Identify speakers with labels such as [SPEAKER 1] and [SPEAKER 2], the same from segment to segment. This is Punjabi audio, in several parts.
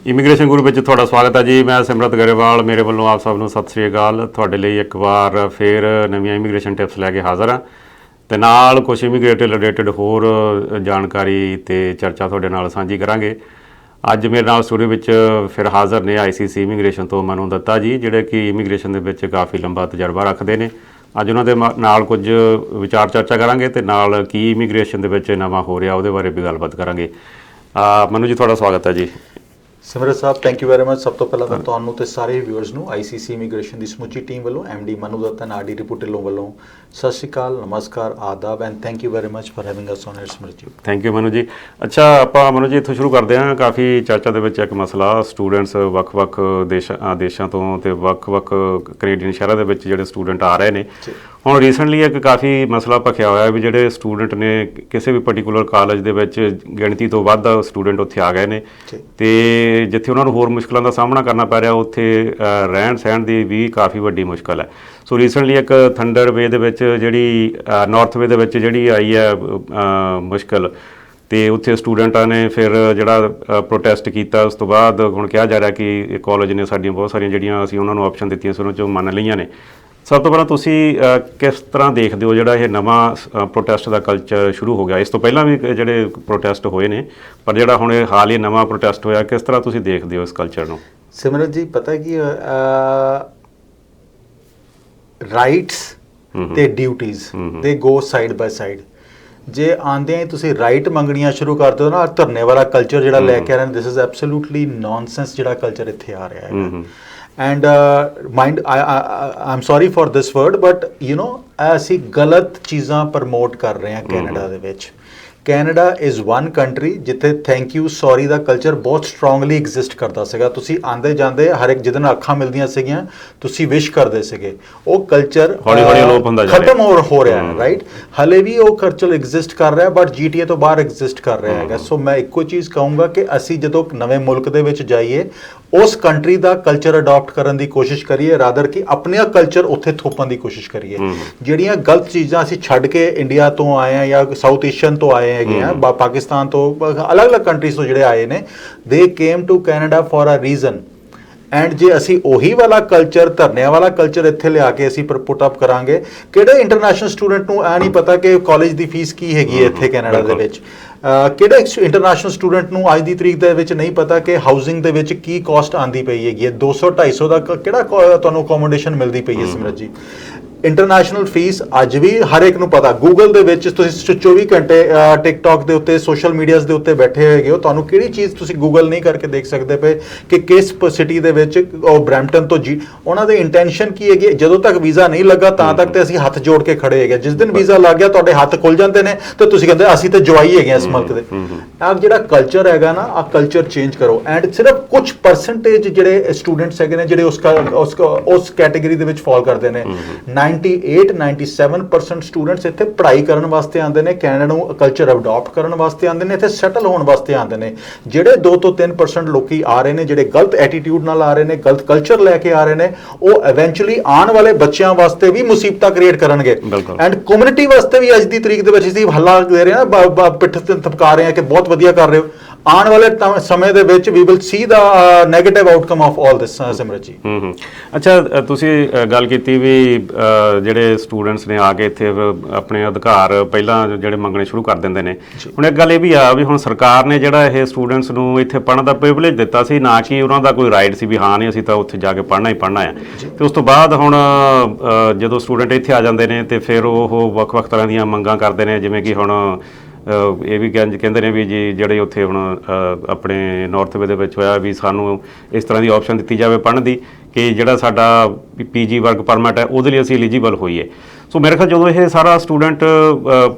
[SPEAKER 1] ਇਮੀਗ੍ਰੇਸ਼ਨ ਗੁਰੂ ਵਿੱਚ ਤੁਹਾਡਾ ਸਵਾਗਤ ਹੈ ਜੀ। ਮੈਂ ਸਿਮਰਤ ਗਰੇਵਾਲ, ਮੇਰੇ ਵੱਲੋਂ ਆਪ ਸਭ ਨੂੰ ਸਤਿ ਸ੍ਰੀ ਅਕਾਲ। ਤੁਹਾਡੇ ਲਈ ਇੱਕ ਵਾਰ ਫਿਰ ਨਵੀਆਂ ਇਮੀਗ੍ਰੇਸ਼ਨ ਟਿਪਸ ਲੈ ਕੇ ਹਾਜ਼ਰ ਹਾਂ ਤੇ ਨਾਲ ਕੁਝ ਇਮੀਗ੍ਰੇਟਿਵ ਰਿਲੇਟਡ ਹੋਰ ਜਾਣਕਾਰੀ ਤੇ ਚਰਚਾ ਤੁਹਾਡੇ ਨਾਲ ਸਾਂਝੀ ਕਰਾਂਗੇ। ਅੱਜ ਮੇਰੇ ਨਾਲ ਸਟੂਡੀਓ ਵਿੱਚ ਫਿਰ ਹਾਜ਼ਰ ਨੇ ICC ਇਮੀਗ੍ਰੇਸ਼ਨ ਤੋਂ ਮਨੂ ਦੱਤਾ ਜੀ, ਜਿਹੜੇ ਕਿ ਇਮੀਗ੍ਰੇਸ਼ਨ ਦੇ ਵਿੱਚ ਕਾਫੀ ਲੰਬਾ ਤਜਰਬਾ ਰੱਖਦੇ ਨੇ। ਅੱਜ ਉਹਨਾਂ ਦੇ ਨਾਲ ਕੁਝ ਵਿਚਾਰ ਚਰਚਾ ਕਰਾਂਗੇ ਤੇ ਨਾਲ ਕੀ ਇਮੀਗ੍ਰੇਸ਼ਨ ਦੇ ਵਿੱਚ ਨਵਾਂ ਹੋ ਰਿਹਾ ਉਹਦੇ ਬਾਰੇ ਵੀ ਗੱਲਬਾਤ ਕਰਾਂਗੇ। ਮਨੂ ਜੀ, ਤੁਹਾਡਾ ਸਵਾਗਤ ਹੈ ਜੀ।
[SPEAKER 2] ਸਿਮਰਤ ਸਾਹਿਬ, ਥੈਂਕ ਯੂ ਵੈਰੀ ਮਚ। ਸਭ ਤੋਂ ਪਹਿਲਾਂ ਤਾਂ ਤੁਹਾਨੂੰ ਤੇ ਸਾਰੇ ਵਿਊਅਰਸ ਨੂੰ ICC ਇਮੀਗ੍ਰੇਸ਼ਨ ਦੀ ਸਮੁੱਚੀ ਟੀਮ ਵੱਲੋਂ MD Manu Datta RD report Dhillon ਵੱਲੋਂ ਸਤਿ ਸ਼੍ਰੀ ਅਕਾਲ, ਨਮਸਕਾਰ, ਆਦਾਬ and thank you very much for having us on Simrat ji.
[SPEAKER 1] Thank you Manu ਜੀ। ਅੱਛਾ, ਆਪਾਂ ਮਨੂ ਜੀ ਇੱਥੋਂ ਸ਼ੁਰੂ ਕਰਦੇ ਹਾਂ। ਕਾਫੀ ਚਰਚਾ ਦੇ ਵਿੱਚ ਇੱਕ ਮਸਲਾ ਸਟੂਡੈਂਟਸ ਵੱਖ-ਵੱਖ ਦੇਸ਼ਾਂ ਤੋਂ ਤੇ ਵੱਖ-ਵੱਖ ਕੈਨੇਡੀਅਨ ਸ਼ਹਿਰਾਂ ਦੇ ਵਿੱਚ ਜਿਹੜੇ ਸਟੂਡੈਂਟ ਆ ਰਹੇ ਨੇ। ਹੁਣ ਰੀਸੈਂਟਲੀ ਇੱਕ ਕਾਫੀ ਮਸਲਾ ਭਖਿਆ ਹੋਇਆ ਵੀ ਜਿਹੜੇ ਸਟੂਡੈਂਟ ਨੇ ਕਿਸੇ ਵੀ ਪਰਟੀਕੂਲਰ ਕਾਲਜ ਦੇ ਵਿੱਚ ਗਿਣਤੀ ਤੋਂ ਵੱਧ ਸਟੂਡੈਂਟ ਉੱਥੇ ਆ ਗਏ ਨੇ ਤੇ ਜਿੱਥੇ ਉਹਨਾਂ ਨੂੰ ਹੋਰ ਮੁਸ਼ਕਲਾਂ ਦਾ ਸਾਹਮਣਾ ਕਰਨਾ ਪੈ ਰਿਹਾ, ਉੱਥੇ ਰਹਿਣ ਸਹਿਣ ਦੀ ਵੀ ਕਾਫੀ ਵੱਡੀ ਮੁਸ਼ਕਲ ਹੈ। ਸੋ ਰੀਸੈਂਟਲੀ ਇੱਕ ਥੰਡਰ ਵੇ ਦੇ ਵਿੱਚ ਜਿਹੜੀ ਨਾਰਥ ਵੇ ਦੇ ਵਿੱਚ ਜਿਹੜੀ ਆਈ ਹੈ ਮੁਸ਼ਕਲ, ਤੇ ਉੱਥੇ ਸਟੂਡੈਂਟਾਂ ਨੇ ਫਿਰ ਜਿਹੜਾ ਪ੍ਰੋਟੈਸਟ ਕੀਤਾ। ਉਸ ਤੋਂ ਬਾਅਦ ਹੁਣ ਕਿਹਾ ਜਾ ਰਿਹਾ ਕਿ ਕਾਲਜ ਨੇ ਸਾਡੀਆਂ ਬਹੁਤ ਸਾਰੀਆਂ ਜਿਹੜੀਆਂ ਅਸੀਂ ਉਹਨਾਂ ਨੂੰ ਆਪਸ਼ਨ ਦਿੱਤੀਆਂ ਸੀ ਉਹਨਾਂ 'ਚੋਂ ਮੰਨ ਲਈਆਂ ਨੇ। ਸਭ ਤੋਂ ਪਹਿਲਾਂ ਤੁਸੀਂ ਕਿਸ ਤਰ੍ਹਾਂ ਦੇਖਦੇ ਹੋ ਜਿਹੜਾ ਇਹ ਨਵਾਂ ਪ੍ਰੋਟੈਸਟ ਦਾ ਕਲਚਰ ਸ਼ੁਰੂ ਹੋ ਗਿਆ? ਇਸ ਤੋਂ ਪਹਿਲਾਂ ਵੀ ਜਿਹੜੇ ਪ੍ਰੋਟੈਸਟ ਹੋਏ ਨੇ, ਪਰ ਜਿਹੜਾ ਹੁਣ ਇਹ ਹਾਲ ਹੀ ਨਵਾਂ ਪ੍ਰੋਟੈਸਟ ਹੋਇਆ, ਕਿਸ ਤਰ੍ਹਾਂ ਤੁਸੀਂ ਦੇਖਦੇ ਹੋ ਇਸ ਕਲਚਰ ਨੂੰ?
[SPEAKER 2] ਸਿਮਰਤ ਜੀ, ਪਤਾ ਕੀ ਰਾਈਟਸ ਤੇ ਡਿਊਟੀਜ਼ ਦੇ ਗੋ ਸਾਈਡ ਬਾਈ ਸਾਈਡ। ਜੇ ਆਉਂਦਿਆਂ ਹੀ ਤੁਸੀਂ ਰਾਈਟ ਮੰਗਣੀਆਂ ਸ਼ੁਰੂ ਕਰ ਦਿਓ ਨਾ, ਧਰਨੇ ਵਾਲਾ ਕਲਚਰ ਜਿਹੜਾ ਲੈ ਕੇ ਆ ਰਹੇ ਨੇ, ਦਿਸ ਇਜ਼ ਐਬਸੋਲੂਟਲੀ ਨੌਨਸੈਂਸ ਜਿਹੜਾ ਕਲਚਰ ਇੱਥੇ ਆ ਰਿਹਾ ਹੈ। And mind I'm sorry for this word, but you know ਅਸੀਂ ਗਲਤ ਚੀਜ਼ਾਂ ਪ੍ਰਮੋਟ ਕਰ ਰਹੇ ਹਾਂ ਕੈਨੇਡਾ ਦੇ ਵਿੱਚ। ਕੈਨੇਡਾ ਇਜ਼ ਵਨ ਕੰਟਰੀ ਜਿੱਥੇ thank you sorry the culture ਬਹੁਤ ਸਟਰੋਂਗਲੀ ਐਗਜ਼ਿਸਟ ਕਰਦਾ ਸੀਗਾ। ਤੁਸੀਂ ਆਂਦੇ ਜਾਂਦੇ ਹਰ ਇੱਕ ਜਿਹਦੇ ਨਾਲ ਅੱਖਾਂ ਮਿਲਦੀਆਂ ਸੀਗੀਆਂ ਤੁਸੀਂ ਵਿਸ਼ ਕਰਦੇ ਸੀਗੇ। ਉਹ ਕਲਚਰ ਖਤਮ ਹੋ ਰਿਹਾ ਹੈ, ਰਾਈਟ? ਹਲੇ ਵੀ ਉਹ ਕਲਚਰ ਐਗਜ਼ਿਸਟ ਕਰ ਰਿਹਾ, ਬਟ GTA ਤੋਂ ਬਾਹਰ ਐਗਜ਼ਿਸਟ ਕਰ ਰਿਹਾ ਹੈਗਾ। ਸੋ ਮੈਂ ਇੱਕੋ ਚੀਜ਼ ਕਹੂੰਗਾ ਕਿ ਅਸੀਂ ਜਦੋਂ ਨਵੇਂ ਮੁਲਕ ਦੇ ਵਿੱਚ ਜਾਈਏ, ਉਸ ਕੰਟਰੀ ਦਾ ਕਲਚਰ ਅਡਾਪਟ ਕਰਨ ਦੀ ਕੋਸ਼ਿਸ਼ ਕਰੀਏ, ਰਾਦਰ ਕਿ ਆਪਣਾ ਕਲਚਰ ਉੱਥੇ ਥੋਪਣ ਦੀ ਕੋਸ਼ਿਸ਼ ਕਰੀਏ। ਜਿਹੜੀਆਂ ਗਲਤ ਚੀਜ਼ਾਂ ਅਸੀਂ ਛੱਡ ਕੇ ਇੰਡੀਆ ਤੋਂ ਆਏ ਹਾਂ ਜਾਂ ਸਾਊਥ ਏਸ਼ੀਅਨ ਤੋਂ ਆਏ ਹੈਗੇ ਆ, ਪਾਕਿਸਤਾਨ ਤੋਂ, ਅਲੱਗ-ਅਲੱਗ ਕੰਟਰੀਜ਼ ਤੋਂ ਜਿਹੜੇ ਆਏ ਨੇ, they came to Canada for a reason. And ਜੇ ਅਸੀਂ ਉਹੀ ਵਾਲਾ ਕਲਚਰ, ਧਰਨਿਆਂ ਵਾਲਾ ਕਲਚਰ ਇੱਥੇ ਲਿਆ ਕੇ ਅਸੀਂ ਪੁੱਟ ਅਪ ਕਰਾਂਗੇ, ਕਿਹੜੇ ਇੰਟਰਨੈਸ਼ਨਲ ਸਟੂਡੈਂਟ ਨੂੰ ਇਹ ਨਹੀਂ ਪਤਾ ਕਿ ਕਾਲਜ ਦੀ ਫੀਸ ਕੀ ਹੈਗੀ ਹੈ ਇੱਥੇ ਕੈਨੇਡਾ ਦੇ ਵਿੱਚ? ਕਿਹੜੇ ਇੰਟਰਨੈਸ਼ਨਲ ਸਟੂਡੈਂਟ ਨੂੰ ਅੱਜ ਦੀ ਤਰੀਕ ਦੇ ਵਿੱਚ ਨਹੀਂ ਪਤਾ ਕਿ ਹਾਊਸਿੰਗ ਦੇ ਵਿੱਚ ਕੀ ਕਾਸਟ ਆਂਦੀ ਪਈ ਹੈਗੀ ਹੈ? 200-250 ਦਾ ਕਿਹੜਾ ਤੁਹਾਨੂੰ ਅਕੋਮੋਡੇਸ਼ਨ ਮਿਲਦੀ ਪਈ ਹੈ ਸਿਮਰਤ ਜੀ? ਇੰਟਰਨੈਸ਼ਨਲ ਫੀਸ ਅੱਜ ਵੀ ਹਰ ਇੱਕ ਨੂੰ ਪਤਾ। ਗੂਗਲ ਦੇ ਵਿੱਚ ਤੁਸੀਂ 24 ਘੰਟੇ ਟਿਕਟੌਕ ਦੇ ਉੱਤੇ, ਸੋਸ਼ਲ ਮੀਡੀਆਜ਼ ਦੇ ਉੱਤੇ ਬੈਠੇ ਹੈਗੇ ਹੋ, ਤੁਹਾਨੂੰ ਕਿਹੜੀ ਚੀਜ਼ ਤੁਸੀਂ ਗੂਗਲ ਨਹੀਂ ਕਰਕੇ ਦੇਖ ਸਕਦੇ ਪਏ ਕਿ ਕਿਸ ਸਿਟੀ ਦੇ ਵਿੱਚ ਉਹ ਬਰੈਂਪਟਨ ਤੋਂ ਉਹਨਾਂ ਦੇ ਇੰਟੈਂਸ਼ਨ ਕੀ ਹੈਗੀ? ਜਦੋਂ ਤੱਕ ਵੀਜ਼ਾ ਨਹੀਂ ਲੱਗਾ ਤਾਂ ਤੱਕ ਤੇ ਅਸੀਂ ਹੱਥ ਜੋੜ ਕੇ ਖੜੇ ਹੈਗੇ। ਜਿਸ ਦਿਨ ਵੀਜ਼ਾ ਲੱਗ ਗਿਆ ਤੁਹਾਡੇ ਹੱਥ ਖੁੱਲ ਜਾਂਦੇ ਨੇ ਤੇ ਤੁਸੀਂ ਕਹਿੰਦੇ ਅਸੀਂ ਤੇ ਜਵਾਈ ਹੈਗੇ ਇਸ ਮੁਲਕ ਦੇ। ਆਹ ਜਿਹੜਾ ਕਲਚਰ ਹੈਗਾ ਨਾ, ਆਹ ਕਲਚਰ ਚੇਂਜ ਕਰੋ। ਐਂਡ ਸਿਰਫ ਕੁਝ ਪਰਸੈਂਟੇਜ ਜਿਹੜੇ ਸਟੂਡੈਂਟਸ ਹੈਗੇ ਨੇ ਜਿਹੜੇ ਉਸ ਕੈਟੇਗਰੀ ਦੇ ਵਿੱਚ ਫਾਲ ਕਰਦੇ ਨੇ। 98-97% ਸਟੂਡੈਂਟਸ ਇੱਥੇ ਪੜ੍ਹਾਈ ਕਰਨ ਵਾਸਤੇ ਆਉਂਦੇ ਨੇ, ਕੈਨੇਡਾ ਨੂੰ ਕਲਚਰ ਅਡਾਪਟ ਕਰਨ ਵਾਸਤੇ ਆਉਂਦੇ ਨੇ, ਇੱਥੇ ਸੈਟਲ ਹੋਣ ਵਾਸਤੇ ਆਉਂਦੇ ਨੇ। ਜਿਹੜੇ 2 ਤੋਂ 3% ਲੋਕੀ ਆ ਰਹੇ ਨੇ ਜਿਹੜੇ ਗਲਤ ਐਟੀਟਿਊਡ ਨਾਲ ਆ ਰਹੇ ਨੇ, ਗਲਤ ਕਲਚਰ ਲੈ ਕੇ ਆ ਰਹੇ ਨੇ, ਉਹ ਇਵੈਂਚੁਅਲੀ ਆਉਣ ਵਾਲੇ ਬੱਚਿਆਂ ਵਾਸਤੇ ਵੀ ਮੁਸੀਬਤਾਂ ਕ੍ਰੀਏਟ ਕਰਨਗੇ। ਐਂਡ ਕਮਿਊਨਿਟੀ ਵਾਸਤੇ ਵੀ ਅੱਜ ਦੀ ਤਰੀਕ ਦੇ ਵਿੱਚ ਅਸੀਂ ਹੱਲਾ ਦੇ ਰਹੇ ਹਾਂ, ਪਿੱਠ ਤੇ ਥਪਕਾ ਰਹੇ ਹਾਂ ਕਿ ਬਹੁਤ ਵਧੀਆ ਕਰ ਰਹੇ ਹੋ। ਆਉਣ ਵਾਲੇ ਸਮੇਂ ਦੇ ਵਿੱਚ ਵੀ ਵਿਲ ਸੀ ਦਾ negative outcome of all this Simrat ji.
[SPEAKER 1] ਅੱਛਾ, ਤੁਸੀਂ ਗੱਲ ਕੀਤੀ ਵੀ ਜਿਹੜੇ ਸਟੂਡੈਂਟਸ ਨੇ ਆ ਕੇ ਇੱਥੇ ਆਪਣੇ ਅਧਿਕਾਰ ਪਹਿਲਾਂ ਜਿਹੜੇ ਮੰਗਣੇ ਸ਼ੁਰੂ ਕਰ ਦਿੰਦੇ ਨੇ। ਹੁਣ ਇੱਕ ਗੱਲ ਇਹ ਵੀ ਆ ਵੀ ਹੁਣ ਸਰਕਾਰ ਨੇ ਜਿਹੜਾ ਇਹ ਸਟੂਡੈਂਟਸ ਨੂੰ ਇੱਥੇ ਪੜ੍ਹਨ ਦਾ ਪ੍ਰਿਵਿਲੇਜ ਦਿੱਤਾ ਸੀ, ਨਾ ਕਿ ਉਹਨਾਂ ਦਾ ਕੋਈ ਰਾਈਟ ਸੀ ਵੀ ਹਾਂ ਨਹੀਂ ਅਸੀਂ ਤਾਂ ਉੱਥੇ ਜਾ ਕੇ ਪੜ੍ਹਨਾ ਹੀ ਪੜ੍ਹਨਾ ਹੈ। ਤੇ ਉਸ ਤੋਂ ਬਾਅਦ ਹੁਣ ਜਦੋਂ ਸਟੂਡੈਂਟ ਇੱਥੇ ਆ ਜਾਂਦੇ ਨੇ ਤੇ ਫਿਰ ਉਹ ਵੱਖ-ਵੱਖ ਤਰ੍ਹਾਂ ਦੀਆਂ ਮੰਗਾਂ ਕਰਦੇ ਨੇ, ਜਿਵੇਂ ਕਿ ਹੁਣ ਇਹ ਵੀ ਕਹਿੰਦੇ ਨੇ ਵੀ ਜੀ ਜਿਹੜੇ ਉੱਥੇ ਹੁਣ ਆਪਣੇ ਨਾਰਥ ਵੇ ਦੇ ਵਿੱਚ ਹੋਇਆ ਵੀ ਸਾਨੂੰ ਇਸ ਤਰ੍ਹਾਂ ਦੀ ਆਪਸ਼ਨ ਦਿੱਤੀ ਜਾਵੇ ਪੜ੍ਹਨ ਦੀ ਕਿ ਜਿਹੜਾ ਸਾਡਾ PG ਵਰਕ ਪਰਮਿਟ ਹੈ ਉਹਦੇ ਲਈ ਅਸੀਂ ਐਲੀਜੀਬਲ ਹੋਈਏ। ਸੋ ਮੇਰੇ ਖਿਆਲ ਜਦੋਂ ਇਹ ਸਾਰਾ ਸਟੂਡੈਂਟ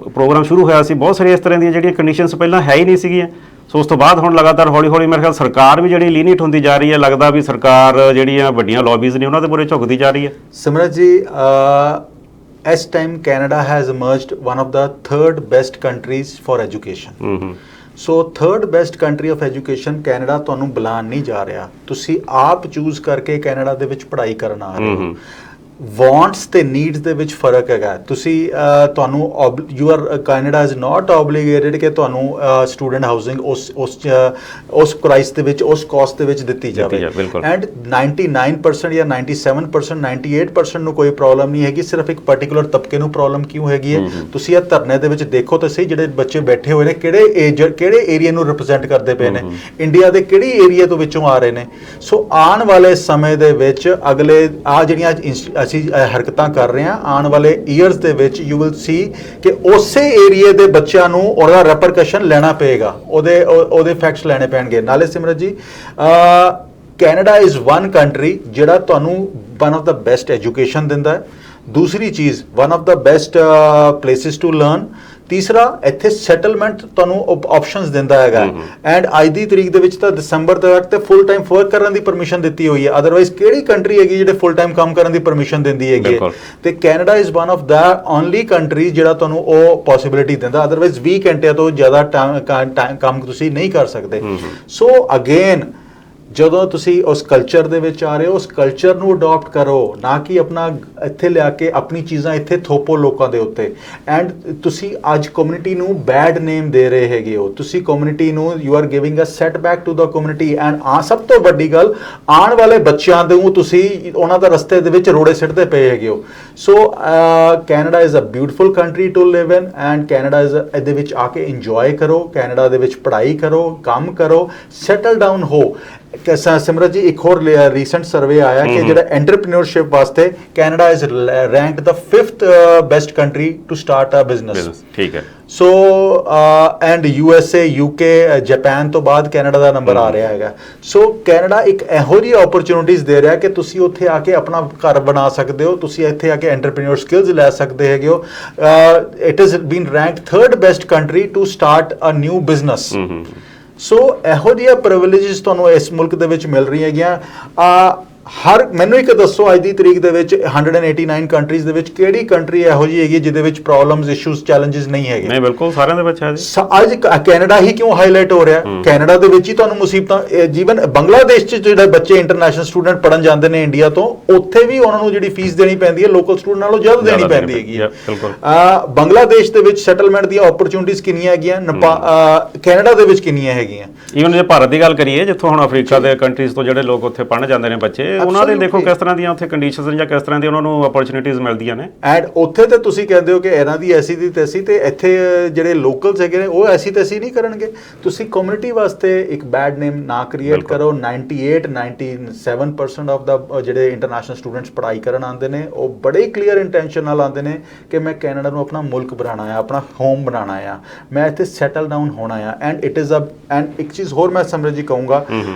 [SPEAKER 1] ਪ੍ਰੋਗਰਾਮ ਸ਼ੁਰੂ ਹੋਇਆ ਸੀ, ਬਹੁਤ ਸਾਰੀਆਂ ਇਸ ਤਰ੍ਹਾਂ ਦੀਆਂ ਜਿਹੜੀਆਂ ਕੰਡੀਸ਼ਨਸ ਪਹਿਲਾਂ ਹੈ ਹੀ ਨਹੀਂ ਸੀਗੀਆਂ। ਸੋ ਉਸ ਤੋਂ ਬਾਅਦ ਹੁਣ ਲਗਾਤਾਰ ਹੌਲੀ-ਹੌਲੀ ਮੇਰੇ ਖਿਆਲ ਸਰਕਾਰ ਵੀ ਜਿਹੜੀ ਲੀਨੀਟ ਹੁੰਦੀ ਜਾ ਰਹੀ ਹੈ। ਲੱਗਦਾ ਵੀ ਸਰਕਾਰ ਜਿਹੜੀਆਂ ਵੱਡੀਆਂ ਲੌਬੀਜ਼ ਨੇ ਉਹਨਾਂ ਦੇ ਮੂਹਰੇ ਝੁਕਦੀ ਜਾ ਰਹੀ ਹੈ।
[SPEAKER 2] ਸਿਮਰਤ ਜੀ, ਇਸ time Canada has emerged one of the third best countries for education. So third best country of education Canada ਤੁਹਾਨੂੰ ਬੁਲਾਉਣ ਨਹੀਂ ਜਾ ਰਿਹਾ, ਤੁਸੀਂ ਆਪ ਚੂਜ਼ ਕਰਕੇ ਕੈਨੇਡਾ ਦੇ ਵਿੱਚ ਪੜ੍ਹਾਈ ਕਰਨ ਆ ਰਹੇ ਹੋ। ਵਾਂਟਸ ਤੇ ਨੀਡਸ ਦੇ ਵਿੱਚ ਫਰਕ ਹੈਗਾ। ਤੁਸੀਂ ਤੁਹਾਨੂੰ you are Canada is not obligated ਕਿ ਤੁਹਾਨੂੰ ਸਟੂਡੈਂਟ ਹਾਊਸਿੰਗ ਉਸ ਪ੍ਰਾਈਸ ਦੇ ਵਿੱਚ, ਉਸ ਕਾਸਟ ਦੇ ਵਿੱਚ ਦਿੱਤੀ ਜਾਵੇ। ਐਂਡ 99% ਜਾਂ 97% 98% ਨੂੰ ਕੋਈ ਪ੍ਰੋਬਲਮ ਨਹੀਂ ਹੈਗੀ, ਸਿਰਫ ਇੱਕ ਪਾਰਟਿਕੂਲਰ ਤਬਕੇ ਨੂੰ ਪ੍ਰੋਬਲਮ ਕਿਉਂ ਹੈਗੀ ਹੈ। ਤੁਸੀਂ ਇਹ ਧਰਨੇ ਦੇ ਵਿੱਚ ਦੇਖੋ ਤਾਂ ਸਹੀ, ਜਿਹੜੇ ਬੱਚੇ ਬੈਠੇ ਹੋਏ ਨੇ ਕਿਹੜੇ ਏਰੀਆ ਨੂੰ ਰਿਪਰੈਜ਼ੈਂਟ ਕਰਦੇ ਪਏ ਨੇ, ਇੰਡੀਆ ਦੇ ਕਿਹੜੀ ਏਰੀਆ ਤੋਂ ਵਿੱਚੋਂ ਆ ਰਹੇ ਨੇ। ਸੋ ਆਉਣ ਵਾਲੇ ਸਮੇਂ ਦੇ ਵਿੱਚ ਅਗਲੇ ਜਿਹੜੀਆਂ ਅਸੀਂ ਹਰਕਤਾਂ ਕਰ ਰਹੇ ਹਾਂ, ਆਉਣ ਵਾਲੇ ਈਅਰਸ ਦੇ ਵਿੱਚ ਯੂ ਵਿਲ ਸੀ ਕਿ ਉਸੇ ਏਰੀਏ ਦੇ ਬੱਚਿਆਂ ਨੂੰ ਉਹਦਾ ਰੈਪਰਕਸ਼ਨ ਲੈਣਾ ਪਏਗਾ, ਉਹਦੇ ਫੈਕਟਸ ਲੈਣੇ ਪੈਣਗੇ। ਨਾਲੇ ਸਿਮਰਤ ji, Canada is one country ਜਿਹੜਾ ਤੁਹਾਨੂੰ one of the best education ਦਿੰਦਾ ਹੈ। ਦੂਸਰੀ ਚੀਜ਼, one of the best places to learn. ਤੀਸਰਾ, ਇੱਥੇ ਸੈਟਲਮੈਂਟ ਤੁਹਾਨੂੰ ਆਪਸ਼ਨਸ ਦਿੰਦਾ ਹੈਗਾ। ਐਂਡ ਅੱਜ ਦੀ ਤਰੀਕ ਦੇ ਵਿੱਚ ਤਾਂ ਦਸੰਬਰ ਤੱਕ ਤੇ ਫੁੱਲ ਟਾਈਮ ਵਰਕ ਕਰਨ ਦੀ ਪਰਮਿਸ਼ਨ ਦਿੱਤੀ ਹੋਈ ਹੈ। ਅਦਰਵਾਈਜ਼ ਕਿਹੜੀ ਕੰਟਰੀ ਹੈਗੀ ਜਿਹੜੇ ਫੁੱਲ ਟਾਈਮ ਕੰਮ ਕਰਨ ਦੀ ਪਰਮਿਸ਼ਨ ਦਿੰਦੀ ਹੈਗੀ ਹੈ? ਤੇ Canada is one of the only country ਜਿਹੜਾ ਤੁਹਾਨੂੰ ਉਹ ਪੋਸਿਬਿਲਿਟੀ ਦਿੰਦਾ। ਅਦਰਵਾਈਜ਼ 20 ਘੰਟਿਆਂ ਤੋਂ ਜ਼ਿਆਦਾ ਕੰਮ ਤੁਸੀਂ ਨਹੀਂ ਕਰ ਸਕਦੇ। ਸੋ ਅਗੇਨ, ਜਦੋਂ ਤੁਸੀਂ ਉਸ ਕਲਚਰ ਦੇ ਵਿੱਚ ਆ ਰਹੇ ਹੋ, ਉਸ ਕਲਚਰ ਨੂੰ ਅਡਾਪਟ ਕਰੋ, ਨਾ ਕਿ ਆਪਣਾ ਇੱਥੇ ਲਿਆ ਕੇ ਆਪਣੀ ਚੀਜ਼ਾਂ ਇੱਥੇ ਥੋਪੋ ਲੋਕਾਂ ਦੇ ਉੱਤੇ। ਐਂਡ ਤੁਸੀਂ ਅੱਜ ਕਮਿਊਨਿਟੀ ਨੂੰ ਬੈਡ ਨੇਮ ਦੇ ਰਹੇ ਹੈਗੇ ਹੋ। ਤੁਸੀਂ ਕਮਿਊਨਿਟੀ ਨੂੰ you are giving a setback to the community. And ਸਭ ਤੋਂ ਵੱਡੀ ਗੱਲ, ਆਉਣ ਵਾਲੇ ਬੱਚਿਆਂ ਨੂੰ ਤੁਸੀਂ ਉਹਨਾਂ ਦਾ ਰਸਤੇ ਦੇ ਵਿੱਚ ਰੋੜੇ ਸਿੱਟਦੇ ਪਏ ਹੈਗੇ ਹੋ। So Canada is a beautiful country to live in. And Canada is ਇਹਦੇ ਵਿੱਚ ਆ ਕੇ ਇੰਜੋਏ ਕਰੋ, ਕੈਨੇਡਾ ਦੇ ਵਿੱਚ ਪੜ੍ਹਾਈ ਕਰੋ, ਕੰਮ ਕਰੋ, ਸੈਟਲ ਡਾਊਨ ਹੋ। ਸਿਮਰਤ ਜੀ, ਇੱਕ ਹੋਰ ਰੀਸੈਂਟ ਸਰਵੇ ਆਇਆ ਕਿ ਜਿਹੜਾ ਐਂਟਰਪ੍ਰੀਨਿਓਰਸ਼ਿਪ ਵਾਸਤੇ Canada is ranked the 5th best country to start a business.
[SPEAKER 1] ਠੀਕ ਹੈ।
[SPEAKER 2] So and USA, UK, Japan ਤੋਂ ਬਾਅਦ ਕੈਨੇਡਾ ਦਾ ਨੰਬਰ ਆ ਰਿਹਾ ਹੈਗਾ। ਸੋ ਕੈਨੇਡਾ ਇੱਕ ਇਹੋ ਜਿਹੀ ਓਪਰਚੁਨਿਟੀਜ਼ ਦੇ ਰਿਹਾ ਕਿ ਤੁਸੀਂ ਉੱਥੇ ਆ ਕੇ ਆਪਣਾ ਘਰ ਬਣਾ ਸਕਦੇ ਹੋ, ਤੁਸੀਂ ਇੱਥੇ ਆ ਕੇ ਐਂਟਰਪ੍ਰੀਨਿਓਰ ਸਕਿੱਲਸ ਲੈ ਸਕਦੇ ਹੈਗੇ ਹੋ। It is been ranked 3rd best country to start a new business. So ਇਹੋ ਜਿਹੀਆਂ ਪ੍ਰਿਵਿਲੇਜਸ ਤੁਹਾਨੂੰ ਇਸ ਮੁਲਕ ਦੇ ਵਿੱਚ ਮਿਲ ਰਹੀਆਂ ਹੈਗੀਆਂ। ਮੈਨੂੰ ਇੱਕ ਦੱਸੋ, ਅੱਜ ਦੀ ਤਰੀਕ ਦੇ ਵਿੱਚ 189 ਕੰਟਰੀਜ਼ ਦੇ ਵਿੱਚ ਕਿਹੜੀ ਕੰਟਰੀ ਇਹੋ ਜਿਹੀ ਹੈਗੀ ਜਿਹਦੇ ਵਿੱਚ ਪ੍ਰੋਬਲਮਸ, ਇਸ਼ੂਜ਼, ਚੈਲੰਜਸ ਨਹੀਂ ਹੈਗੇ?
[SPEAKER 1] ਨਹੀਂ, ਬਿਲਕੁਲ ਸਾਰਿਆਂ ਦੇ ਵਿੱਚ ਹੈ ਜੀ।
[SPEAKER 2] ਅੱਜ ਕੈਨੇਡਾ ਹੀ ਕਿਉਂ ਹਾਈਲਾਈਟ ਹੋ ਰਿਹਾ? ਕੈਨੇਡਾ ਦੇ ਵਿੱਚ ਹੀ ਤੁਹਾਨੂੰ ਮੁਸੀਬਤਾਂ, ਜੀਵਨ ਬੰਗਲਾਦੇਸ਼ 'ਚ ਜਿਹੜੇ ਬੱਚੇ ਇੰਟਰਨੈਸ਼ਨਲ ਸਟੂਡੈਂਟ ਪੜ੍ਹਨ ਜਾਂਦੇ ਨੇ ਇੰਡੀਆ ਤੋਂ, ਉੱਥੇ ਵੀ ਉਹਨਾਂ ਨੂੰ ਜਿਹੜੀ ਫੀਸ ਦੇਣੀ ਪੈਂਦੀ ਹੈ ਲੋਕਲ ਸਟੂਡੈਂਟ ਨਾਲੋਂ ਜ਼ਿਆਦਾ ਦੇਣੀ ਪੈਂਦੀ ਹੈਗੀ ਹੈ। ਬੰਗਲਾਦੇਸ਼ ਦੇ ਵਿੱਚ ਸੈਟਲਮੈਂਟ ਦੀਆਂ ਓਪਰਚੁਨਿਟੀਜ਼ ਕਿੰਨੀਆਂ ਹੈਗੀਆਂ, ਕੈਨੇਡਾ ਦੇ ਵਿੱਚ ਕਿੰਨੀਆਂ ਹੈਗੀਆਂ?
[SPEAKER 1] ਈਵਨ ਜੇ ਭਾਰਤ ਦੀ ਗੱਲ ਕਰੀਏ, ਜਿੱਥੋਂ ਹੁਣ ਅਫਰੀਕਾ ਦੇ ਕੰਟਰੀਜ਼ ਤੋਂ ਜਿਹੜੇ ਲੋਕ ਉੱਥੇ ਪੜ੍ਹਨ ਜਾਂਦੇ ਨੇ ਬੱਚੇ, ਉਹਨਾਂ ਦੇ ਦੇਖੋ ਕਿਸ ਤਰ੍ਹਾਂ ਦੀਆਂ ਉੱਥੇ ਕੰਡੀਸ਼ਨਸ ਜਾਂ ਕਿਸ ਤਰ੍ਹਾਂ ਦੀ ਉਹਨਾਂ ਨੂੰ ਅਪੋਰਚੁਨਿਟੀਜ਼ ਮਿਲਦੀਆਂ ਨੇ।
[SPEAKER 2] ਐਂਡ ਉੱਥੇ ਤੇ ਤੁਸੀਂ ਕਹਿੰਦੇ ਹੋ ਕਿ ਇਹਨਾਂ ਦੀ ਐਸੀ ਦੀ ਤੈਸੀ, ਤੇ ਇੱਥੇ ਜਿਹੜੇ ਲੋਕਲਸ ਹੈਗੇ ਨੇ ਉਹ ਐਸੀ ਤੈਸੀ ਨਹੀਂ ਕਰਨਗੇ। ਤੁਸੀਂ ਕਮਿਊਨਿਟੀ ਵਾਸਤੇ ਇੱਕ ਬੈਡ ਨੇਮ ਨਾ ਕ੍ਰੀਏਟ ਕਰੋ। 97% ਆਫ ਦਾ ਜਿਹੜੇ ਇੰਟਰਨੈਸ਼ਨਲ ਸਟੂਡੈਂਟਸ ਪੜ੍ਹਾਈ ਕਰਨ ਆਉਂਦੇ ਨੇ, ਉਹ ਬੜੇ ਕਲੀਅਰ ਇੰਟੈਂਸ਼ਨ ਨਾਲ ਆਉਂਦੇ ਨੇ ਕਿ ਮੈਂ ਕੈਨੇਡਾ ਨੂੰ ਆਪਣਾ ਮੁਲਕ ਬਣਾਉਣਾ ਆ, ਆਪਣਾ ਹੋਮ ਬਣਾਉਣਾ ਆ, ਮੈਂ ਇੱਥੇ ਸੈਟਲ ਡਾਊਨ ਹੋਣਾ ਆ। ਐਂਡ ਇਟ ਇਜ਼ ਐਂਡ ਇੱਕ ਚੀਜ਼ ਹੋਰ ਮੈਂ ਸਮਝ ਜੀ ਕਹੂੰਗਾ,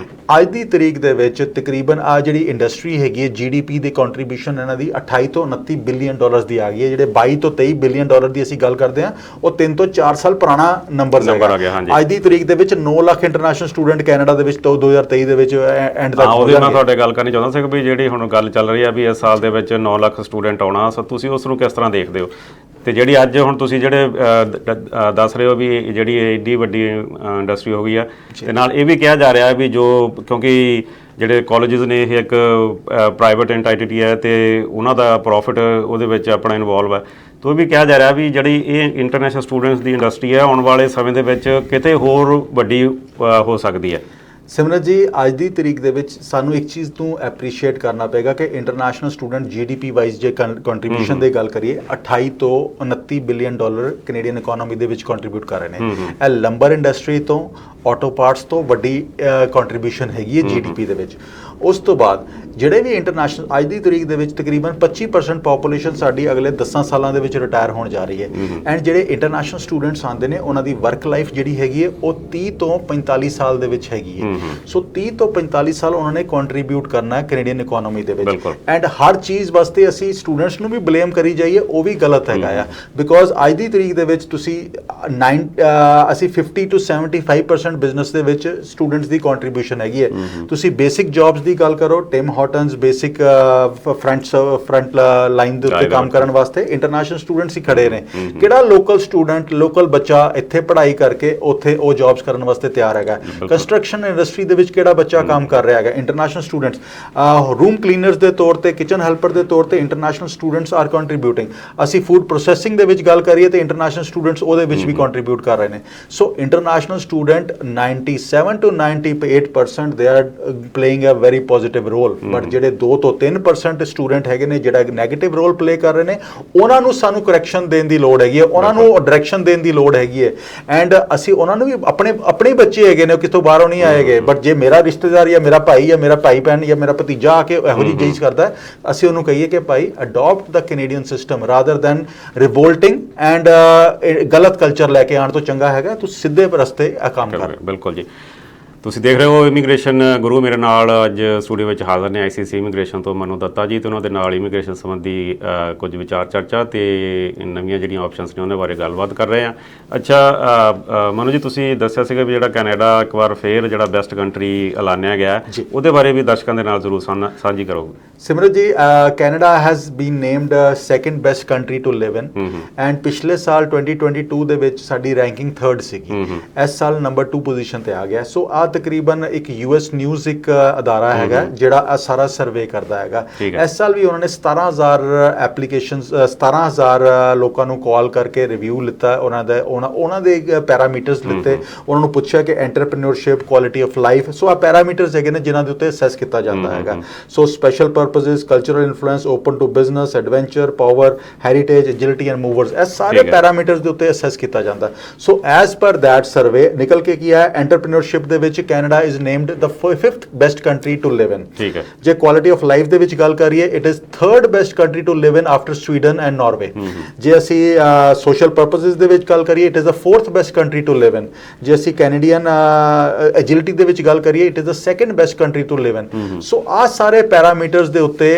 [SPEAKER 2] ਅੱਜ ਦੀ ਤਰੀਕ ਦੇ ਵਿੱਚ ਤਕਰੀਬਨ ਆ ਜਿਹੜੀ ਇੰਡਸਟਰੀ ਹੈਗੀ ਹੈ, GDP ਦੀ ਕੰਟਰੀਬਿਊਸ਼ਨ ਇਹਨਾਂ ਦੀ 28 ਤੋਂ 29 ਬਿਲੀਅਨ ਡਾਲਰਸ ਦੀ ਆ ਗਈ ਹੈ। ਜਿਹੜੇ 22 ਤੋਂ 23 ਬਿਲੀਅਨ ਡਾਲਰ ਦੀ ਅਸੀਂ ਗੱਲ ਕਰਦੇ ਹਾਂ, ਉਹ 3 ਤੋਂ 4 ਸਾਲ ਪੁਰਾਣਾ ਨੰਬਰ ਆ ਗਿਆ। ਅੱਜ ਦੀ ਤਰੀਕ ਦੇ ਵਿੱਚ 9 ਲੱਖ ਇੰਟਰਨੈਸ਼ਨਲ ਸਟੂਡੈਂਟ ਕੈਨੇਡਾ ਦੇ ਵਿੱਚ 2023 ਦੇ ਵਿੱਚ ਐਂਡ ਤੱਕ
[SPEAKER 1] ਉਹਦੇ ਮੈਂ ਤੁਹਾਡੇ ਗੱਲ ਕਰਨੀ ਚਾਹੁੰਦਾ ਸੀ ਕਿ ਵੀ ਜਿਹੜੀ ਹੁਣ ਗੱਲ ਚੱਲ ਰਹੀ ਆ ਵੀ ਇਸ ਸਾਲ ਦੇ ਵਿੱਚ 9 ਲੱਖ ਸਟੂਡੈਂਟ ਆਉਣਾ, ਤੁਸੀਂ ਉਸ ਨੂੰ ਕਿਸ ਤਰ੍ਹਾਂ ਦੇਖਦੇ ਹੋ? ਤੇ ਜਿਹੜੀ ਅੱਜ ਹੁਣ ਤੁਸੀਂ ਜਿਹੜੇ ਦੱਸ ਰਹੇ ਹੋ ਵੀ ਜਿਹੜੀ ਏਡੀ ਵੱਡੀ ਇੰਡਸਟਰੀ ਹੋ ਗਈ ਆ, ਤੇ ਨਾਲ ਇਹ ਵੀ ਕਿਹਾ ਜਾ ਰਿਹਾ ਵੀ ਜੋ ਕਿਉਂਕਿ ਜਿਹੜੇ ਕਾਲਜਿਸ ਨੇ ਇਹ ਇੱਕ ਪ੍ਰਾਈਵੇਟ ਐਂਟੀਟੀ ਹੈ ਤੇ ਉਹਨਾਂ ਦਾ ਪ੍ਰੋਫਿਟ ਉਹਦੇ ਵਿੱਚ ਆਪਣਾ ਇਨਵੋਲਵ ਹੈ, ਤਾਂ ਉਹ ਵੀ ਕਿਹਾ ਜਾ ਰਿਹਾ ਵੀ ਜਿਹੜੀ ਇਹ ਇੰਟਰਨੈਸ਼ਨਲ ਸਟੂਡੈਂਟਸ ਦੀ ਇੰਡਸਟਰੀ ਹੈ ਆਉਣ ਵਾਲੇ ਸਮੇਂ ਦੇ ਵਿੱਚ ਕਿਤੇ ਹੋਰ ਵੱਡੀ ਹੋ ਸਕਦੀ ਹੈ।
[SPEAKER 2] ਸਿਮਰਤ ਜੀ, ਅੱਜ ਦੀ ਤਰੀਕ ਦੇ ਵਿੱਚ ਸਾਨੂੰ ਇੱਕ ਚੀਜ਼ ਨੂੰ ਐਪਰੀਸ਼ੀਏਟ ਕਰਨਾ ਪਏਗਾ ਕਿ ਇੰਟਰਨੈਸ਼ਨਲ ਸਟੂਡੈਂਟ GDP ਵਾਈਜ਼ ਜੇ ਕੰਟਰੀਬਿਊਸ਼ਨ ਦੀ ਗੱਲ ਕਰੀਏ, 28 ਤੋਂ 29 ਬਿਲੀਅਨ ਡਾਲਰ ਕੈਨੇਡੀਅਨ ਇਕਨੋਮੀ ਦੇ ਵਿੱਚ ਕੰਟਰੀਬਿਊਟ ਕਰ ਰਹੇ ਨੇ। ਇਹ ਲੰਬਰ ਇੰਡਸਟਰੀ ਤੋਂ, ਆਟੋ ਪਾਰਟਸ ਤੋਂ ਵੱਡੀ ਕੰਟਰੀਬਿਊਸ਼ਨ ਹੈਗੀ ਹੈ GDP ਦੇ ਵਿੱਚ। ਉਸ ਤੋਂ ਬਾਅਦ ਜਿਹੜੇ ਵੀ ਇੰਟਰਨੈਸ਼ਨਲ, ਅੱਜ ਦੀ ਤਰੀਕ ਦੇ ਵਿੱਚ ਤਕਰੀਬਨ 25% ਪੋਪੂਲੇਸ਼ਨ ਸਾਡੀ ਅਗਲੇ 10 ਸਾਲਾਂ ਦੇ ਵਿੱਚ ਰਿਟਾਇਰ ਹੋਣ ਜਾ ਰਹੀ ਹੈ। ਐਂਡ ਜਿਹੜੇ ਇੰਟਰਨੈਸ਼ਨਲ ਸਟੂਡੈਂਟਸ ਆਉਂਦੇ ਨੇ, ਉਹਨਾਂ ਦੀ ਵਰਕ ਲਾਈਫ ਜਿਹੜੀ ਹੈਗੀ ਹੈ ਉਹ 30 ਤੋਂ 45 ਸਾਲ ਦੇ ਵਿੱਚ ਹੈਗੀ ਹੈ। ਸੋ 30 ਤੋਂ 45 ਸਾਲ ਉਹਨਾਂ ਨੇ ਕੰਟਰੀਬਿਊਟ ਕਰਨਾ ਹੈ ਕੈਨੇਡੀਅਨ ਇਕਨੋਮੀ ਦੇ ਵਿੱਚ। ਐਂਡ ਹਰ ਚੀਜ਼ ਵਾਸਤੇ ਅਸੀਂ ਸਟੂਡੈਂਟਸ ਨੂੰ ਵੀ ਬਲੇਮ ਕਰੀ ਜਾਈਏ, ਉਹ ਵੀ ਗਲਤ ਹੈਗਾ ਆ। ਬਿਕੋਜ਼ ਅੱਜ ਦੀ ਤਰੀਕ ਦੇ ਵਿੱਚ ਤੁਸੀਂ ਅਸੀਂ 50 to 75% ਐਂਡ ਬਿਜ਼ਨਸ ਦੇ ਵਿੱਚ ਸਟੂਡੈਂਟਸ ਦੀ ਕੰਟਰੀਬਿਊਸ਼ਨ ਹੈਗੀ ਹੈ। ਤੁਸੀਂ ਬੇਸਿਕ ਜੌਬਸ ਦੀ ਗੱਲ ਕਰੋ, ਟਿਮ ਹਾਰਟਨਸ ਬੇਸਿਕ ਫਰੰਟ ਲਾਈਨ ਦੇ ਉੱਤੇ ਕੰਮ ਕਰਨ ਵਾਸਤੇ ਇੰਟਰਨੈਸ਼ਨਲ ਸਟੂਡੈਂਟਸ ਹੀ ਖੜੇ ਨੇ। ਕਿਹੜਾ ਲੋਕਲ ਸਟੂਡੈਂਟ, ਲੋਕਲ ਬੱਚਾ ਇੱਥੇ ਪੜ੍ਹਾਈ ਕਰਕੇ ਉੱਥੇ ਉਹ ਜੌਬਸ ਕਰਨ ਵਾਸਤੇ ਤਿਆਰ ਹੈਗਾ? ਕੰਸਟਰਕਸ਼ਨ ਇੰਡਸਟਰੀ ਦੇ ਵਿੱਚ ਕਿਹੜਾ ਬੱਚਾ ਕੰਮ ਕਰ ਰਿਹਾ ਹੈਗਾ? International students. ਰੂਮ ਕਲੀਨਰਸ ਦੇ ਤੌਰ ਤੇ, ਕਿਚਨ ਹੈਲਪਰ ਦੇ ਤੌਰ ਤੇ ਇੰਟਰਨੈਸ਼ਨਲ ਸਟੂਡੈਂਟਸ ਆਰ ਕੰਟਰੀਬਿਊਟਿੰਗ। ਅਸੀਂ ਫੂਡ ਪ੍ਰੋਸੈਸਿੰਗ ਦੇ ਵਿੱਚ ਗੱਲ ਕਰੀਏ ਤੇ ਇੰਟਰਨੈਸ਼ਨਲ ਸਟੂਡੈਂਟਸ ਉਹਦੇ ਵਿੱਚ ਵੀ ਕੰਟਰੀਬਿਊਟ ਕਰ ਰਹੇ ਨੇ। ਸੋ international student 97 to 98% they are playing a very positive role. But ਜਿਹੜੇ 2 ਤੋਂ 3% ਸਟੂਡੈਂਟ ਹੈਗੇ ਨੇ ਜਿਹੜਾ ਨੈਗੇਟਿਵ ਰੋਲ ਪਲੇ ਕਰ ਰਹੇ ਨੇ, ਉਹਨਾਂ ਨੂੰ ਸਾਨੂੰ ਕਰੈਕਸ਼ਨ ਦੇਣ ਦੀ ਲੋੜ ਹੈਗੀ ਹੈ, ਉਹਨਾਂ ਨੂੰ ਡਾਇਰੈਕਸ਼ਨ ਦੇਣ ਦੀ ਲੋੜ ਹੈਗੀ ਹੈ। ਐਂਡ ਅਸੀਂ ਉਹਨਾਂ ਨੂੰ ਵੀ ਆਪਣੇ ਬੱਚੇ ਹੈਗੇ ਨੇ, ਕਿਤੋਂ ਬਾਹਰੋਂ ਨਹੀਂ ਆਏਗੇ। ਬਟ ਜੇ ਮੇਰਾ ਰਿਸ਼ਤੇਦਾਰ ਜਾਂ ਮੇਰਾ ਭਾਈ ਜਾਂ ਮੇਰਾ ਭਾਈ ਭੈਣ ਜਾਂ ਮੇਰਾ ਭਤੀਜਾ ਆ ਕੇ ਇਹੋ ਜਿਹੀ ਚੀਜ਼ ਕਰਦਾ ਹੈ, ਅਸੀਂ ਉਹਨੂੰ ਕਹੀਏ ਕਿ ਭਾਈ adapt the Canadian system rather than revolting and ਗਲਤ ਕਲਚਰ ਲੈ ਕੇ ਆਉਣ ਤੋਂ ਚੰਗਾ ਹੈਗਾ ਤੂੰ ਸਿੱਧੇ ਰਸਤੇ ਇਹ ਕੰਮ ਕਰ।
[SPEAKER 1] ਬਿਲਕੁਲ ਜੀ। ਤੁਸੀਂ ਦੇਖ ਰਹੇ ਹੋ ਇਮੀਗ੍ਰੇਸ਼ਨ ਗੁਰੂ ਮੇਰੇ ਨਾਲ ਅੱਜ ਸਟੂਡੀਓ ਵਿੱਚ ਹਾਜ਼ਰ ਨੇ ਆਈਸੀਸੀ ਇਮੀਗ੍ਰੇਸ਼ਨ ਤੋਂ ਮਨੂ ਦੱਤਾ ਜੀ, ਤੇ ਉਹਨਾਂ ਦੇ ਨਾਲ ਇਮੀਗ੍ਰੇਸ਼ਨ ਸੰਬੰਧੀ ਕੁਝ ਵਿਚਾਰ ਚਰਚਾ ਤੇ ਨਵੀਆਂ ਜਿਹੜੀਆਂ ਆਪਸ਼ਨਸ ਨੇ ਉਹਨਾਂ ਬਾਰੇ ਗੱਲਬਾਤ ਕਰ ਰਹੇ ਹਾਂ। ਅੱਛਾ ਮਨੂ ਜੀ, ਤੁਸੀਂ ਦੱਸਿਆ ਸੀਗਾ ਵੀ ਜਿਹੜਾ ਕੈਨੇਡਾ ਇੱਕ ਵਾਰ ਫੇਰ ਜਿਹੜਾ ਬੈਸਟ ਕੰਟਰੀ ਐਲਾਨਿਆ ਗਿਆ, ਉਹਦੇ ਬਾਰੇ ਵੀ ਦਰਸ਼ਕਾਂ ਦੇ ਨਾਲ ਜ਼ਰੂਰ ਸਾਂਝੀ ਕਰੋਗੇ।
[SPEAKER 2] Simrat ji, Canada has been named second best country to live in and ਪਿਛਲੇ ਸਾਲ 2022 ਦੇ ਵਿੱਚ ਸਾਡੀ ਰੈਂਕਿੰਗ 3rd ਸੀਗੀ। ਇਸ ਸਾਲ ਨੰਬਰ 2 ਪੋਜੀਸ਼ਨ ਤੇ ਆ ਗਿਆ। ਸੋ ਆ ਤਕਰੀਬਨ ਇੱਕ US ਨਿਊਜ਼ ਇੱਕ ਅਦਾਰਾ ਹੈਗਾ ਜਿਹੜਾ ਇਹ ਸਾਰਾ ਸਰਵੇ ਕਰਦਾ ਹੈਗਾ। ਇਸ ਸਾਲ ਵੀ ਉਹਨਾਂ ਨੇ 17,000 ਐਪਲੀਕੇਸ਼ਨਸ 17,000 ਲੋਕਾਂ ਨੂੰ ਕਾਲ ਕਰਕੇ ਰਿਵਿਊ ਲਿੱਤਾ, ਉਹਨਾਂ ਦੇ ਪੈਰਾਮੀਟਰਸ ਲਿੱਤੇ, ਉਹਨਾਂ ਨੂੰ ਪੁੱਛਿਆ ਕਿ ਐਂਟਰਪ੍ਰੀਨਿਓਰਸ਼ਿਪ, ਕੁਆਲਿਟੀ ਆਫ ਲਾਈਫ। ਸੋ ਆ ਪੈਰਾਮੀਟਰਸ ਹੈਗੇ ਨੇ ਜਿਨ੍ਹਾਂ ਦੇ ਉੱਤੇ ਅਸੈਸ ਕੀਤਾ ਜਾਂਦਾ ਹੈਗਾ। So special purposes, cultural influence, open to business, adventure, power, heritage, agility and movers, ਇਹ ਸਾਰੇ ਪੈਰਾਮੀਟਰਸ ਦੇ ਉੱਤੇ ਅਸੈਸ ਕੀਤਾ ਜਾਂਦਾ। So as per that survey ਨਿਕਲ ਕੇ ਕੀ ਆਇਆ, ਐਂਟਰਪ੍ਰੀਨਿਓਰਸ਼ਿਪ ਦੇ ਵਿੱਚ Canada is named the 5th best country to live in.
[SPEAKER 1] ਠੀਕ ਹੈ।
[SPEAKER 2] ਜੇ ਕੁਆਲਿਟੀ ਆਫ ਲਾਈਫ ਦੇ ਵਿੱਚ ਗੱਲ ਕਰੀਏ, it is 3rd best country to live in after Sweden and Norway. ਜੇ ਅਸੀਂ ਸੋਸ਼ਲ ਪਰਪਸਿਸ ਦੇ ਵਿੱਚ ਗੱਲ ਕਰੀਏ, it is the 4th best country to live in. ਜੇ ਅਸੀਂ ਕੈਨੇਡੀਅਨ ਐਜਿਲਿਟੀ ਦੇ ਵਿੱਚ ਗੱਲ ਕਰੀਏ, it is the 2nd best country to live in. So ਆ ਸਾਰੇ ਪੈਰਾਮੀਟਰਸ ਦੇ ਉੱਤੇ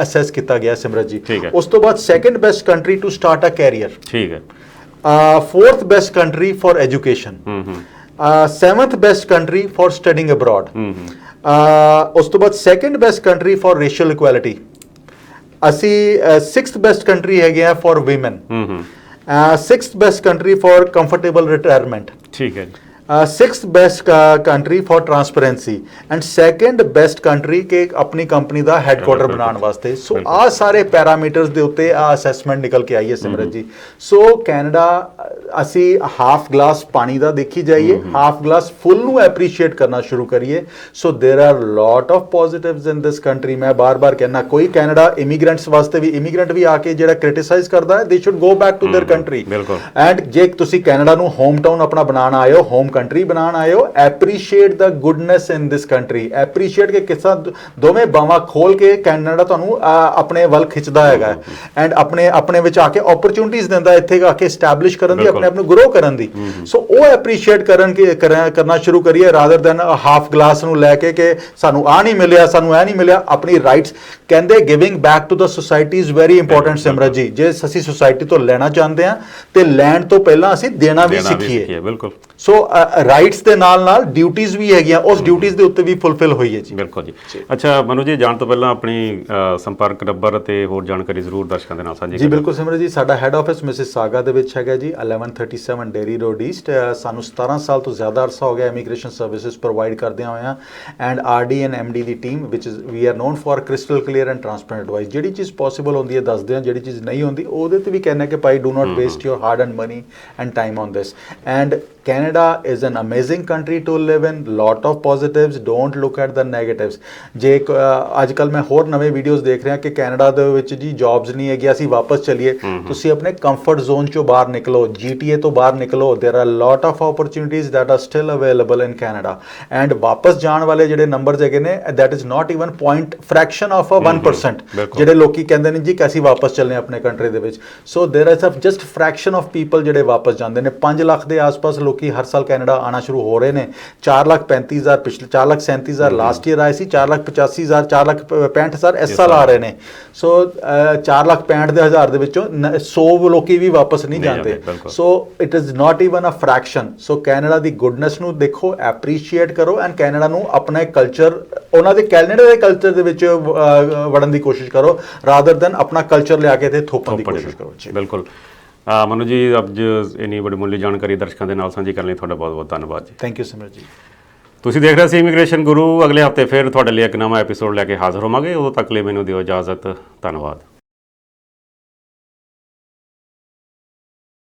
[SPEAKER 2] ਅਸੈਸ ਕੀਤਾ ਗਿਆ ਸਿਮਰਤ ਜੀ। ਉਸ ਤੋਂ ਬਾਅਦ 2nd best country to start a career.
[SPEAKER 1] ਠੀਕ ਹੈ।
[SPEAKER 2] 4th best country for education. 7th best country for studying abroad. ਉਸ ਤੋਂ ਬਾਅਦ 2nd best country for racial equality. ਅਸੀਂ 6th ਬੈਸਟ ਕੰਟਰੀ ਹੈਗੇ ਆ for women. 6th best country for comfortable retirement.
[SPEAKER 1] ਠੀਕ ਹੈ।
[SPEAKER 2] 6th best country for transparency and 2nd best country ਕਿ ਆਪਣੀ ਕੰਪਨੀ ਦਾ ਹੈੱਡਕੁਆਟਰ ਬਣਾਉਣ ਵਾਸਤੇ। ਸੋ ਆ ਸਾਰੇ ਪੈਰਾਮੀਟਰਸ ਦੇ ਉੱਤੇ ਆ ਅਸੈਸਮੈਂਟ ਨਿਕਲ ਕੇ ਆਈ ਹੈ ਸਿਮਰਤ ਜੀ। ਸੋ ਕੈਨੇਡਾ ਅਸੀਂ ਹਾਫ ਗਲਾਸ ਪਾਣੀ ਦਾ ਦੇਖੀ ਜਾਈਏ, ਹਾਫ ਗਲਾਸ ਫੁੱਲ ਨੂੰ ਐਪਰੀਸ਼ੀਏਟ ਕਰਨਾ ਸ਼ੁਰੂ ਕਰੀਏ। So there are lot of positives in this country. ਮੈਂ ਬਾਰ-ਬਾਰ ਕਹਿਣਾ, ਕੋਈ ਕੈਨੇਡਾ ਇਮੀਗ੍ਰੈਂਟਸ ਵਾਸਤੇ ਵੀ ਇਮੀਗ੍ਰੈਂਟ ਵੀ ਆ ਕੇ ਜਿਹੜਾ ਕ੍ਰਿਟਿਸਾਈਜ਼ ਕਰਦਾ ਹੈ, they should go back to their country. And ਜੇ ਤੁਸੀਂ ਕੈਨੇਡਾ ਨੂੰ ਹੋਮ ਟਾਊਨ ਆਪਣਾ ਬਣਾਉਣ ਆਏ ਹੋ, ਹੋਮ ਕੰਟਰੀ ਬਣਾਉਣ ਆਏ ਹੋ, appreciate the goodness in this country. Appreciate ਕਿ ਕਿਸ ਤਰ੍ਹਾਂ ਦੋਵੇਂ ਬਾਵਾਂ ਖੋਲ ਕੇ ਕੈਨੇਡਾ ਤੁਹਾਨੂੰ ਆਪਣੇ ਵੱਲ ਖਿੱਚਦਾ ਹੈਗਾ ਐਂਡ ਆਪਣੇ ਵਿੱਚ ਆ ਕੇ ਓਪਰਚੁਨਿਟੀਜ਼ ਦਿੰਦਾ ਇੱਥੇ ਆ ਕੇ ਐਸਟੈਬਲਿਸ਼ ਕਰਨ ਦੀ, ਆਪਣੇ ਆਪ ਨੂੰ ਗਰੋ ਕਰਨ ਦੀ। ਸੋ ਉਹ ਐਪਰੀਸ਼ੀਏਟ ਕਰਨਾ ਸ਼ੁਰੂ ਕਰੀਏ ਰਾਦਰ ਦੈਨ ਹਾਫ ਗਲਾਸ ਨੂੰ ਲੈ ਕੇ ਕਿ ਸਾਨੂੰ ਆ ਨਹੀਂ ਮਿਲਿਆ, ਸਾਨੂੰ ਇਹ ਨਹੀਂ ਮਿਲਿਆ। ਆਪਣੀ ਰਾਈਟਸ ਕਹਿੰਦੇ giving back to the society is very important Simrat ji. ਜੇ ਅਸੀਂ ਸੋਸਾਇਟੀ ਤੋਂ ਲੈਣਾ ਚਾਹੁੰਦੇ ਹਾਂ ਤੇ ਲੈਣ ਤੋਂ ਪਹਿਲਾਂ ਅਸੀਂ ਦੇਣਾ ਵੀ ਸਿੱਖੀਏ।
[SPEAKER 1] ਬਿਲਕੁਲ।
[SPEAKER 2] ਸੋ ਰਾਈਟਸ ਦੇ ਨਾਲ ਡਿਊਟੀਜ਼ ਵੀ ਹੈਗੀਆਂ, ਉਸ ਡਿਊਟੀਜ਼ ਦੇ ਉੱਤੇ ਵੀ ਫੁੱਲਫਿਲ ਹੋਈ ਹੈ ਜੀ।
[SPEAKER 1] ਬਿਲਕੁਲ ਜੀ। ਅੱਛਾ ਮਨੂ ਜੀ, ਜਾਣ ਤੋਂ ਪਹਿਲਾਂ ਆਪਣੀ ਸੰਪਰਕ ਨੰਬਰ ਤੇ ਹੋਰ ਜਾਣਕਾਰੀ ਜ਼ਰੂਰ ਦਰਸ਼ਕਾਂ ਦੇ ਨਾਲ ਸਾਂਝੀ
[SPEAKER 2] ਜੀ। ਬਿਲਕੁਲ ਸਿਮਰਤ ਜੀ, ਸਾਡਾ ਹੈੱਡ ਆਫਿਸ ਮਿਸਿਸ ਸਾਗਾ ਦੇ ਵਿੱਚ ਹੈਗਾ ਜੀ, 1137 ਡੇਰੀ ਰੋਡ ਈਸਟ। ਸਾਨੂੰ 17 ਸਾਲ ਤੋਂ ਜ਼ਿਆਦਾ ਅਰਸਾ ਹੋ ਗਿਆ ਇਮੀਗ੍ਰੇਸ਼ਨ ਸਰਵਿਸਿਜ਼ ਪ੍ਰੋਵਾਈਡ ਕਰਦਿਆਂ ਹੋਇਆਂ ਐਂਡ RD ਐਂਡ MD ਦੀ ਟੀਮ ਵਿਚ we are known for crystal clear and transparent advice. ਜਿਹੜੀ ਚੀਜ਼ ਪੋਸੀਬਲ ਹੁੰਦੀ ਹੈ ਦੱਸਦੇ ਹਾਂ, ਜਿਹੜੀ ਚੀਜ਼ ਨਹੀਂ ਹੁੰਦੀ ਉਹਦੇ ਤੇ ਵੀ ਕਹਿੰਦੇ ਕਿ ਭਾਈ do not waste your hard and money and time on this. And Canada is an amazing country to live in, lot of positives, don't look at the negatives। ਜੇ ਅੱਜ ਕੱਲ ਮੈਂ ਹੋਰ ਨਵੇਂ ਵੀਡੀਓਜ਼ ਦੇਖ ਰਿਹਾ ਕਿ ਕੈਨੇਡਾ ਦੇ ਵਿੱਚ ਜੀ ਜੌਬਸ ਨਹੀਂ ਹੈਗੀ, ਅਸੀਂ ਵਾਪਸ ਚਲੀਏ। ਤੁਸੀਂ ਆਪਣੇ ਕੰਫਰਟ ਜ਼ੋਨ ਚੋਂ ਬਾਹਰ ਨਿਕਲੋ, GTA ਤੋਂ ਬਾਹਰ ਨਿਕਲੋ। there are lot of opportunities that are still available in Canada and ਵਾਪਸ ਜਾਣ ਵਾਲੇ ਜਿਹੜੇ ਨੰਬਰਸ ਹੈਗੇ ਨੇ, that is not even fraction of a 1% ਜਿਹੜੇ ਲੋਕੀ ਕਹਿੰਦੇ ਨੇ ਜੀ ਕਿ ਅਸੀਂ ਵਾਪਸ ਚੱਲਨੇ ਆਪਣੇ ਕੰਟਰੀ ਦੇ ਵਿੱਚ। so there is a just fraction of people ਜਿਹੜੇ ਵਾਪਸ ਜਾਂਦੇ ਨੇ। 5 ਲੱਖ ਦੇ ਆਸ-ਪਾਸ ਲੋਕੀ ਹਰ ਸਾਲ ਕੈਨੇਡਾ ਆਣਾ ਸ਼ੁਰੂ ਹੋ ਰਹੇ ਨੇ। 4,35,000 ਪਿਛਲੇ 4,37,000 ਲਾਸਟ ਈਅਰ ਆਏ ਸੀ, 4,85,000 4,65,000 ਇਸ ਸਾਲ ਆ ਰਹੇ ਨੇ। ਸੋ 4,65,000 ਦੇ ਵਿੱਚੋਂ 100 ਲੋਕੀ ਵੀ ਵਾਪਸ ਨਹੀਂ ਜਾਂਦੇ। So it is not even a fraction. So Canada ਦੀ ਗੁੱਡਨੈਸ ਨੂੰ ਦੇਖੋ, ਐਪਰੀਸ਼ੀਏਟ ਕਰੋ ਐਂਡ ਕੈਨੇਡਾ ਨੂੰ ਆਪਣਾ ਕਲਚਰ, ਉਹਨਾਂ ਦੇ ਕੈਨੇਡਾ ਦੇ ਕਲਚਰ ਦੇ ਵਿੱਚ ਵੜਨ ਦੀ ਕੋਸ਼ਿਸ਼ ਕਰੋ ਰਾਦਰ ਦੈਨ ਆਪਣਾ ਕਲਚਰ ਲਿਆ ਕੇ ਇੱਥੇ ਥੋਪਣ ਦੀ ਕੋਸ਼ਿਸ਼ ਕਰੋ।
[SPEAKER 1] ਬਿਲਕੁਲ। ਮਨੋਜ ਜੀ, ਅੱਜ ਇੰਨੀ ਬੜੀ ਮੁੱਲੀ ਜਾਣਕਾਰੀ ਦਰਸ਼ਕਾਂ ਦੇ ਨਾਲ ਸਾਂਝੀ ਕਰਨ ਲਈ ਤੁਹਾਡਾ ਬਹੁਤ ਬਹੁਤ ਧੰਨਵਾਦ ਜੀ।
[SPEAKER 2] ਥੈਂਕ ਯੂ ਸਿਮਰ ਜੀ।
[SPEAKER 1] ਤੁਸੀਂ ਦੇਖ ਰਹੇ ਸੀ ਇਮੀਗ੍ਰੇਸ਼ਨ ਗੁਰੂ। ਅਗਲੇ ਹਫਤੇ ਫਿਰ ਤੁਹਾਡੇ ਲਈ ਇੱਕ ਨਵਾਂ ਐਪੀਸੋਡ ਲੈ ਕੇ ਹਾਜ਼ਰ ਹੋਵਾਂਗੇ। ਉਦੋਂ ਤੱਕ ਲਈ ਮੈਨੂੰ ਦਿਓ ਇਜਾਜ਼ਤ। ਧੰਨਵਾਦ।